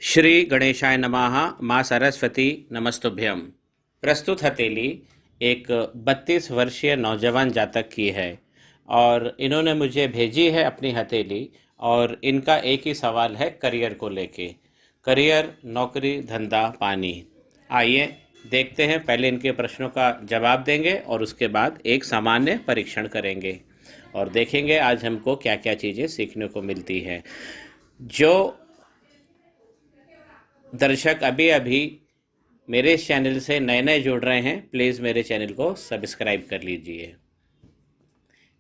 श्री गणेशाय नमः। माँ सरस्वती नमस्तुभ्यम। प्रस्तुत हथेली एक 32 वर्षीय नौजवान जातक की है और इन्होंने मुझे भेजी है अपनी हथेली। और इनका एक ही सवाल है करियर को लेके। करियर, नौकरी, धंधा, पानी। आइए देखते हैं, पहले इनके प्रश्नों का जवाब देंगे और उसके बाद एक सामान्य परीक्षण करेंगे और देखेंगे आज हमको क्या क्या चीज़ें सीखने को मिलती है। जो दर्शक अभी अभी मेरे इस चैनल से नए नए जुड़ रहे हैं, प्लीज़ मेरे चैनल को सब्सक्राइब कर लीजिए।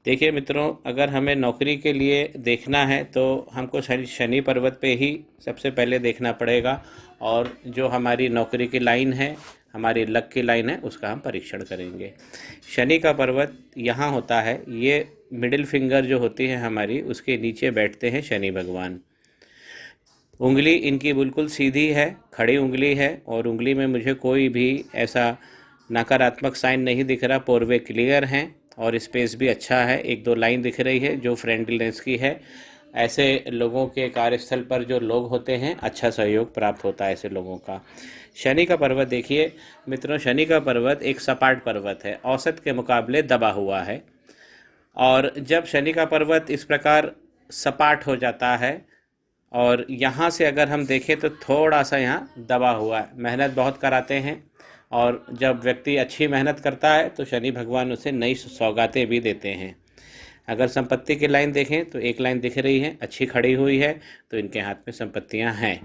देखिए मित्रों, अगर हमें नौकरी के लिए देखना है तो हमको शनि पर्वत पे ही सबसे पहले देखना पड़ेगा। और जो हमारी नौकरी की लाइन है, हमारी लक की लाइन है, उसका हम परीक्षण करेंगे। शनि का पर्वत यहाँ होता है, ये मिडिल फिंगर जो होती है हमारी, उसके नीचे बैठते हैं शनि भगवान। उंगली इनकी बिल्कुल सीधी है, खड़ी उंगली है और उंगली में मुझे कोई भी ऐसा नकारात्मक साइन नहीं दिख रहा। पोरवे क्लियर हैं और स्पेस भी अच्छा है। एक दो लाइन दिख रही है जो फ्रेंडलीनेस की है। ऐसे लोगों के कार्यस्थल पर जो लोग होते हैं, अच्छा सहयोग प्राप्त होता है ऐसे लोगों का। शनि का पर्वत देखिए मित्रों, शनि का पर्वत एक सपाट पर्वत है, औसत के मुकाबले दबा हुआ है। और जब शनि का पर्वत इस प्रकार सपाट हो जाता है और यहाँ से अगर हम देखें तो थोड़ा सा यहाँ दबा हुआ है। मेहनत बहुत कराते हैं और जब व्यक्ति अच्छी मेहनत करता है तो शनि भगवान उसे नई सौगातें भी देते हैं। अगर संपत्ति की लाइन देखें तो एक लाइन दिख रही है, अच्छी खड़ी हुई है, तो इनके हाथ में संपत्तियां हैं।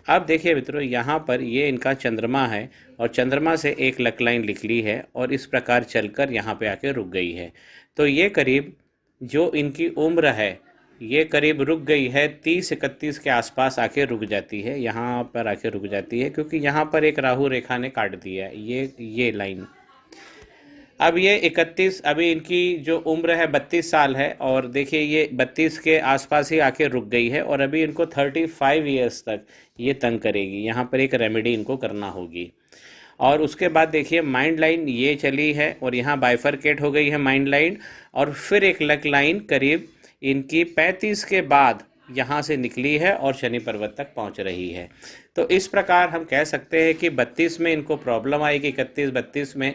अब देखिए मित्रों, यहाँ पर ये इनका चंद्रमा है और चंद्रमा से एक लक लाइन निकली है और इस प्रकार चलकर यहाँ पे आके रुक गई है। तो ये करीब जो इनकी उम्र है, ये करीब रुक गई है 30-31 के आसपास आके रुक जाती है, यहाँ पर आके रुक जाती है, क्योंकि यहाँ पर एक राहु रेखा ने काट दिया है ये लाइन। अब ये 31, अभी इनकी जो उम्र है 32 साल है और देखिए ये 32 के आसपास ही आके रुक गई है और अभी इनको 35 ईयर्स तक ये तंग करेगी। यहाँ पर एक रेमेडी इनको करना होगी। और उसके बाद देखिए माइंड लाइन ये चली है और यहाँ बाइफरकेट हो गई है माइंड लाइन और फिर एक लक लाइन करीब इनकी 35 के बाद यहाँ से निकली है और शनि पर्वत तक पहुँच रही है। तो इस प्रकार हम कह सकते हैं कि 32 में इनको प्रॉब्लम आएगी, 31-32 में,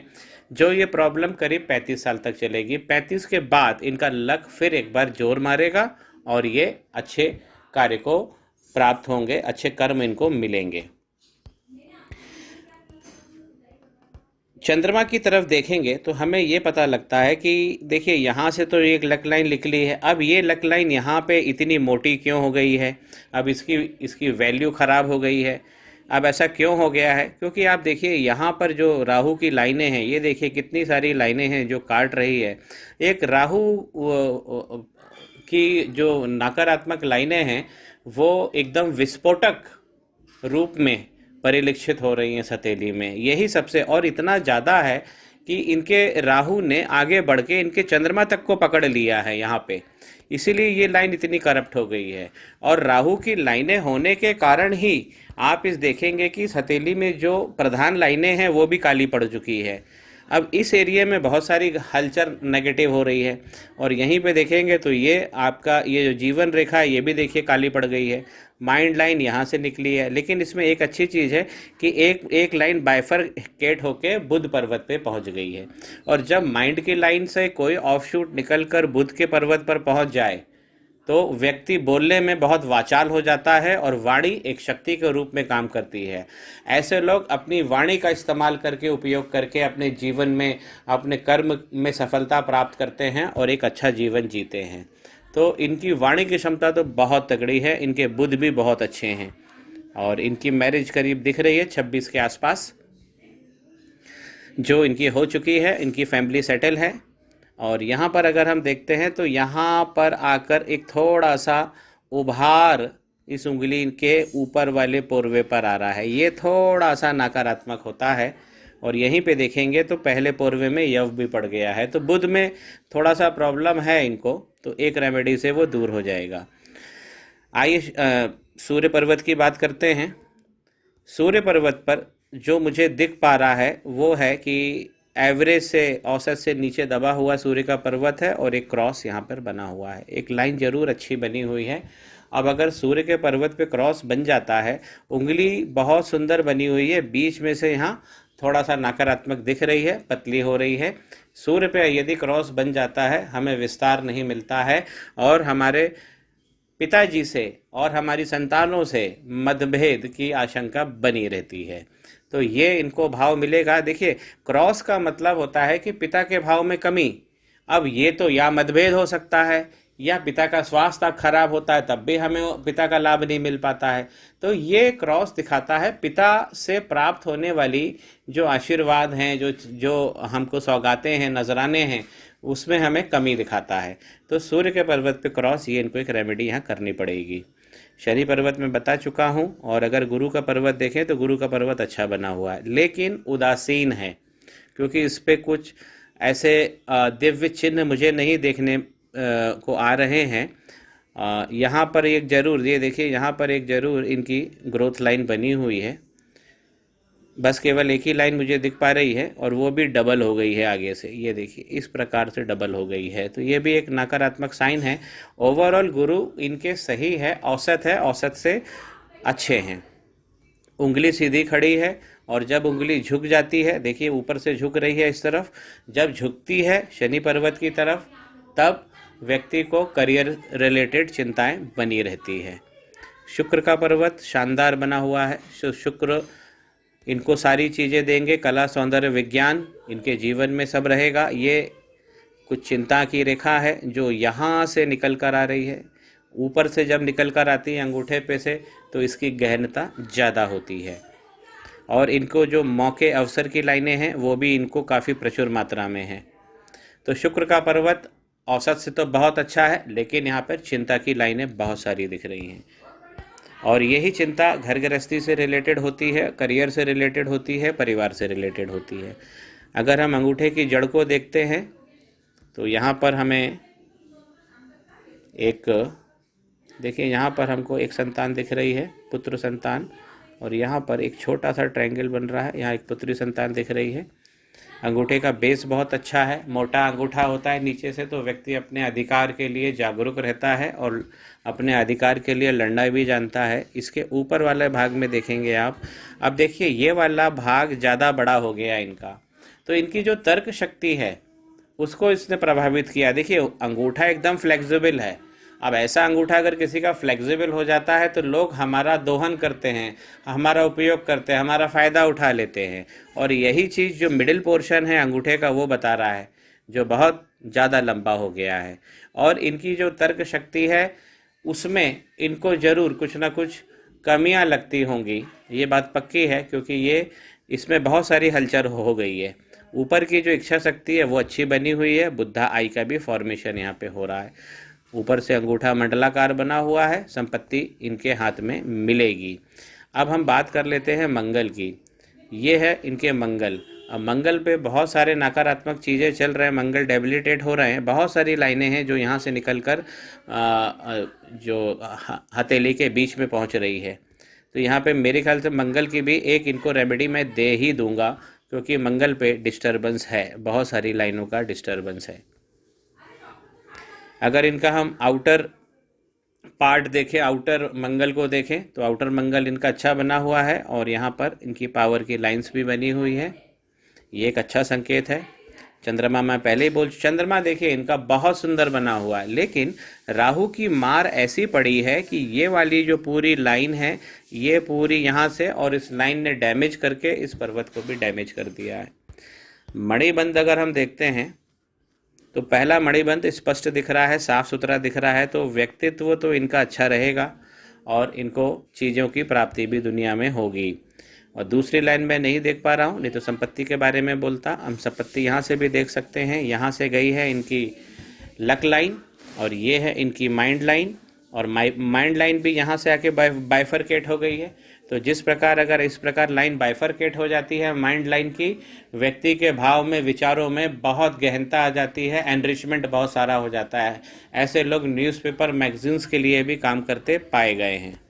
जो ये प्रॉब्लम करीब 35 साल तक चलेगी। 35 के बाद इनका लक फिर एक बार जोर मारेगा और ये अच्छे कार्य को प्राप्त होंगे, अच्छे कर्म इनको मिलेंगे। चंद्रमा की तरफ देखेंगे तो हमें ये पता लगता है कि देखिए यहाँ से तो एक लक लाइन निकली है, अब ये लक लाइन यहाँ पे इतनी मोटी क्यों हो गई है, अब इसकी वैल्यू ख़राब हो गई है। अब ऐसा क्यों हो गया है? क्योंकि आप देखिए यहाँ पर जो राहु की लाइनें हैं, ये देखिए कितनी सारी लाइनें हैं जो काट रही है। एक राहु की जो नकारात्मक लाइनें हैं वो एकदम विस्फोटक रूप में परिलक्षित हो रही हैं सतेली में। यही सबसे, और इतना ज़्यादा है कि इनके राहु ने आगे बढ़ के इनके चंद्रमा तक को पकड़ लिया है यहाँ पे, इसीलिए ये लाइन इतनी करप्ट हो गई है। और राहु की लाइनें होने के कारण ही आप इस देखेंगे कि सतेली में जो प्रधान लाइनें हैं वो भी काली पड़ चुकी है। अब इस एरिया में बहुत सारी हलचल नेगेटिव हो रही है और यहीं पे देखेंगे तो ये आपका ये जो जीवन रेखा है ये भी देखिए काली पड़ गई है। माइंड लाइन यहाँ से निकली है, लेकिन इसमें एक अच्छी चीज़ है कि एक लाइन बाइफरकेट होके बुध पर्वत पे पहुँच गई है। और जब माइंड की लाइन से कोई ऑफशूट निकल कर बुध के पर्वत पर पहुँच जाए तो व्यक्ति बोलने में बहुत वाचाल हो जाता है और वाणी एक शक्ति के रूप में काम करती है। ऐसे लोग अपनी वाणी का इस्तेमाल करके, उपयोग करके अपने जीवन में, अपने कर्म में सफलता प्राप्त करते हैं और एक अच्छा जीवन जीते हैं। तो इनकी वाणी की क्षमता तो बहुत तगड़ी है, इनके बुध भी बहुत अच्छे हैं और इनकी मैरिज करीब दिख रही है 26 के आसपास जो इनकी हो चुकी है। इनकी फैमिली सेटल है। और यहाँ पर अगर हम देखते हैं तो यहाँ पर आकर एक थोड़ा सा उभार इस उंगली के ऊपर वाले पोरवे पर आ रहा है, ये थोड़ा सा नकारात्मक होता है। और यहीं पे देखेंगे तो पहले पोरवे में यव भी पड़ गया है, तो बुध में थोड़ा सा प्रॉब्लम है इनको, तो एक रेमेडी से वो दूर हो जाएगा। आइए सूर्य पर्वत की बात करते हैं। सूर्य पर्वत पर जो मुझे दिख पा रहा है वो है कि एवरेज से, औसत से नीचे दबा हुआ सूर्य का पर्वत है और एक क्रॉस यहाँ पर बना हुआ है। एक लाइन जरूर अच्छी बनी हुई है अब अगर सूर्य के पर्वत पे क्रॉस बन जाता है, उंगली बहुत सुंदर बनी हुई है, बीच में से यहाँ थोड़ा सा नकारात्मक दिख रही है, पतली हो रही है। सूर्य पे यदि क्रॉस बन जाता है, हमें विस्तार नहीं मिलता है और हमारे पिताजी से और हमारी संतानों से मतभेद की आशंका बनी रहती है। तो ये इनको भाव मिलेगा। देखिए, क्रॉस का मतलब होता है कि पिता के भाव में कमी। अब ये तो या मतभेद हो सकता है, या पिता का स्वास्थ्य खराब होता है, तब भी हमें पिता का लाभ नहीं मिल पाता है। तो ये क्रॉस दिखाता है पिता से प्राप्त होने वाली जो आशीर्वाद हैं, जो जो हमको सौगातें हैं, नजराने हैं, उसमें हमें कमी दिखाता है। तो सूर्य के पर्वत पे क्रॉस, ये इनको एक रेमेडी यहाँ करनी पड़ेगी। शनि पर्वत में बता चुका हूँ। और अगर गुरु का पर्वत देखें तो गुरु का पर्वत अच्छा बना हुआ है, लेकिन उदासीन है, क्योंकि इस पे कुछ ऐसे दिव्य चिन्ह मुझे नहीं देखने को आ रहे हैं। यहाँ पर एक जरूर, ये देखिए, यहाँ पर एक जरूर इनकी ग्रोथ लाइन बनी हुई है, बस केवल एक ही लाइन मुझे दिख पा रही है और वो भी डबल हो गई है आगे से। ये देखिए, इस प्रकार से डबल हो गई है, तो ये भी एक नकारात्मक साइन है। ओवरऑल गुरु इनके सही है, औसत है, औसत से अच्छे हैं। उंगली सीधी खड़ी है, और जब उंगली झुक जाती है, देखिए ऊपर से झुक रही है इस तरफ, जब झुकती है शनि पर्वत की तरफ, तब व्यक्ति को करियर रिलेटेड चिंताएं बनी रहती है। शुक्र का पर्वत शानदार बना हुआ है। शुक्र इनको सारी चीज़ें देंगे, कला, सौंदर्य, विज्ञान, इनके जीवन में सब रहेगा। ये कुछ चिंता की रेखा है जो यहाँ से निकल कर आ रही है, ऊपर से जब निकल कर आती है अंगूठे पे से, तो इसकी गहनता ज़्यादा होती है। और इनको जो मौके, अवसर की लाइनें हैं, वो भी इनको काफ़ी प्रचुर मात्रा में हैं। तो शुक्र का पर्वत औसत से तो बहुत अच्छा है, लेकिन यहाँ पर चिंता की लाइनें बहुत सारी दिख रही हैं। और यही चिंता घर गृहस्थी से रिलेटेड होती है, करियर से रिलेटेड होती है, परिवार से रिलेटेड होती है। अगर हम अंगूठे की जड़ को देखते हैं तो यहाँ पर हमें एक, देखिए यहाँ पर हमको एक संतान दिख रही है, पुत्र संतान, और यहाँ पर एक छोटा सा ट्रायंगल बन रहा है, यहाँ एक पुत्री संतान दिख रही है। अंगूठे का बेस बहुत अच्छा है, मोटा अंगूठा होता है नीचे से, तो व्यक्ति अपने अधिकार के लिए जागरूक रहता है और अपने अधिकार के लिए लड़ना भी जानता है। इसके ऊपर वाले भाग में देखेंगे आप, अब देखिए ये वाला भाग ज़्यादा बड़ा हो गया इनका, तो इनकी जो तर्क शक्ति है उसको इसने प्रभावित किया। देखिए अंगूठा एकदम फ्लेक्सिबल है, अब ऐसा अंगूठा अगर किसी का फ्लेक्सिबल हो जाता है तो लोग हमारा दोहन करते हैं, हमारा उपयोग करते हैं, हमारा फ़ायदा उठा लेते हैं। और यही चीज़ जो मिडिल पोर्शन है अंगूठे का वो बता रहा है, जो बहुत ज़्यादा लंबा हो गया है। और इनकी जो तर्क शक्ति है उसमें इनको ज़रूर कुछ ना कुछ कमियां लगती होंगी, ये बात पक्की है, क्योंकि ये इसमें बहुत सारी हलचल हो गई है। ऊपर की जो इच्छा शक्ति है वो अच्छी बनी हुई है, बुद्धा आई का भी फॉर्मेशन यहाँ पे हो रहा है। ऊपर से अंगूठा मंडलाकार बना हुआ है, संपत्ति इनके हाथ में मिलेगी। अब हम बात कर लेते हैं मंगल की। ये है इनके मंगल। अब मंगल पे बहुत सारे नकारात्मक चीज़ें चल रहे हैं, मंगल डेबिलिटेट हो रहे हैं, बहुत सारी लाइनें हैं जो यहाँ से निकल कर जो हथेली के बीच में पहुँच रही है। तो यहाँ पे मेरे ख्याल से मंगल की भी एक इनको रेमेडी मैं दे ही दूंगा, क्योंकि मंगल पे डिस्टर्बेंस है, बहुत सारी लाइनों का डिस्टर्बेंस है। अगर इनका हम आउटर पार्ट देखें, आउटर मंगल को देखें, तो आउटर मंगल इनका अच्छा बना हुआ है और यहाँ पर इनकी पावर की लाइंस भी बनी हुई है, ये एक अच्छा संकेत है। चंद्रमा मैं पहले ही बोल, चंद्रमा देखिए इनका बहुत सुंदर बना हुआ है, लेकिन राहु की मार ऐसी पड़ी है कि ये वाली जो पूरी लाइन है, ये पूरी यहाँ से, और इस लाइन ने डैमेज करके इस पर्वत को भी डैमेज कर दिया है। मणिबंध अगर हम देखते हैं तो पहला मणिबंध स्पष्ट दिख रहा है, साफ सुथरा दिख रहा है, तो व्यक्तित्व तो इनका अच्छा रहेगा और इनको चीज़ों की प्राप्ति भी दुनिया में होगी। और दूसरी लाइन में नहीं देख पा रहा हूँ, नहीं तो संपत्ति के बारे में बोलता। हम संपत्ति यहाँ से भी देख सकते हैं, यहाँ से गई है इनकी लक लाइन, और ये है इनकी माइंड लाइन, और माइंड लाइन भी यहाँ से आके बाइफरकेट हो गई है। तो जिस प्रकार अगर इस प्रकार लाइन बाइफरकेट हो जाती है माइंड लाइन की, व्यक्ति के भाव में, विचारों में बहुत गहनता आ जाती है, एनरिचमेंट बहुत सारा हो जाता है। ऐसे लोग न्यूज़पेपर, मैगजीन्स के लिए भी काम करते पाए गए हैं।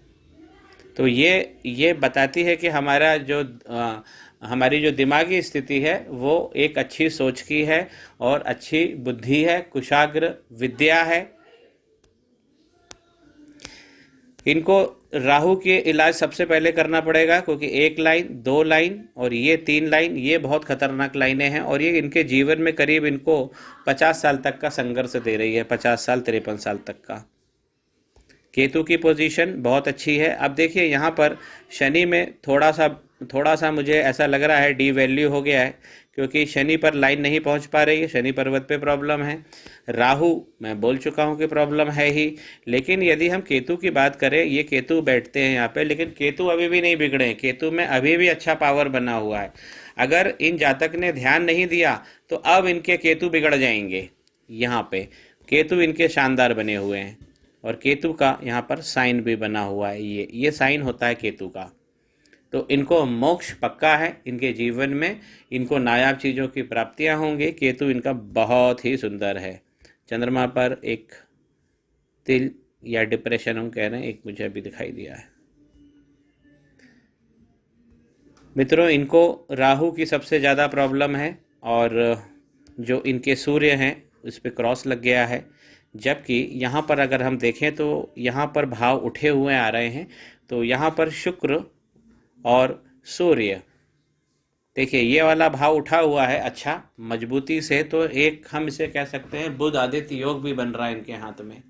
तो ये बताती है कि हमारी जो दिमागी स्थिति है वो एक अच्छी सोच की है और अच्छी बुद्धि है, कुशाग्र विद्या है। इनको राहु के इलाज सबसे पहले करना पड़ेगा, क्योंकि 1 लाइन, 2 लाइन और ये 3 लाइन, ये बहुत खतरनाक लाइनें हैं और ये इनके जीवन में करीब इनको 50 साल तक का संघर्ष दे रही है, 50 साल 53 साल तक का। केतु की पोजीशन बहुत अच्छी है। अब देखिए यहाँ पर शनि में थोड़ा सा मुझे ऐसा लग रहा है डी वैल्यू हो गया है, क्योंकि शनि पर लाइन नहीं पहुँच पा रही है, शनि पर्वत पे प्रॉब्लम है। राहु मैं बोल चुका हूँ कि प्रॉब्लम है ही, लेकिन यदि हम केतु की बात करें, ये केतु बैठते हैं यहाँ पे, लेकिन केतु अभी भी नहीं बिगड़े हैं, केतु में अभी भी अच्छा पावर बना हुआ है। अगर इन जातक ने ध्यान नहीं दिया तो अब इनके केतु बिगड़ जाएंगे। यहाँ पे केतु इनके शानदार बने हुए हैं और केतु का यहाँ पर साइन भी बना हुआ है, ये साइन होता है केतु का। तो इनको मोक्ष पक्का है इनके जीवन में, इनको नायाब चीज़ों की प्राप्तियां होंगी। केतु इनका बहुत ही सुंदर है। चंद्रमा पर एक तिल या डिप्रेशन हम कह रहे हैं, एक मुझे अभी दिखाई दिया है। मित्रों, इनको राहु की सबसे ज़्यादा प्रॉब्लम है और जो इनके सूर्य हैं उस पर क्रॉस लग गया है, जबकि यहाँ पर अगर हम देखें तो यहाँ पर भाव उठे हुए आ रहे हैं। तो यहाँ पर शुक्र और सूर्य, देखिए ये वाला भाव उठा हुआ है अच्छा मजबूती से, तो एक हम इसे कह सकते हैं बुध आदित्य योग भी बन रहा है इनके हाथ में,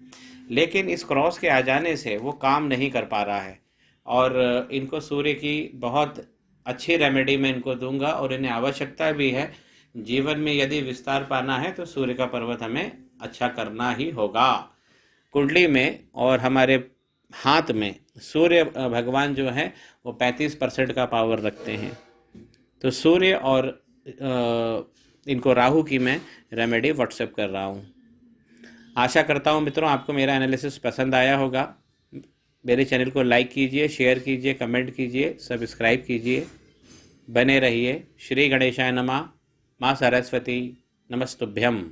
लेकिन इस क्रॉस के आ जाने से वो काम नहीं कर पा रहा है। और इनको सूर्य की बहुत अच्छी रेमेडी मैं इनको दूंगा और इन्हें आवश्यकता भी है। जीवन में यदि विस्तार पाना है तो सूर्य का पर्वत हमें अच्छा करना ही होगा। कुंडली में और हमारे हाथ में सूर्य भगवान जो है वो 35% का पावर रखते हैं। तो सूर्य और इनको राहु की मैं रेमेडी व्हाट्सएप कर रहा हूँ। आशा करता हूँ मित्रों आपको मेरा एनालिसिस पसंद आया होगा। मेरे चैनल को लाइक कीजिए, शेयर कीजिए, कमेंट कीजिए, सब्सक्राइब कीजिए, बने रहिए। श्री गणेशाय नमः। माँ सरस्वती नमस्तुभ्यम।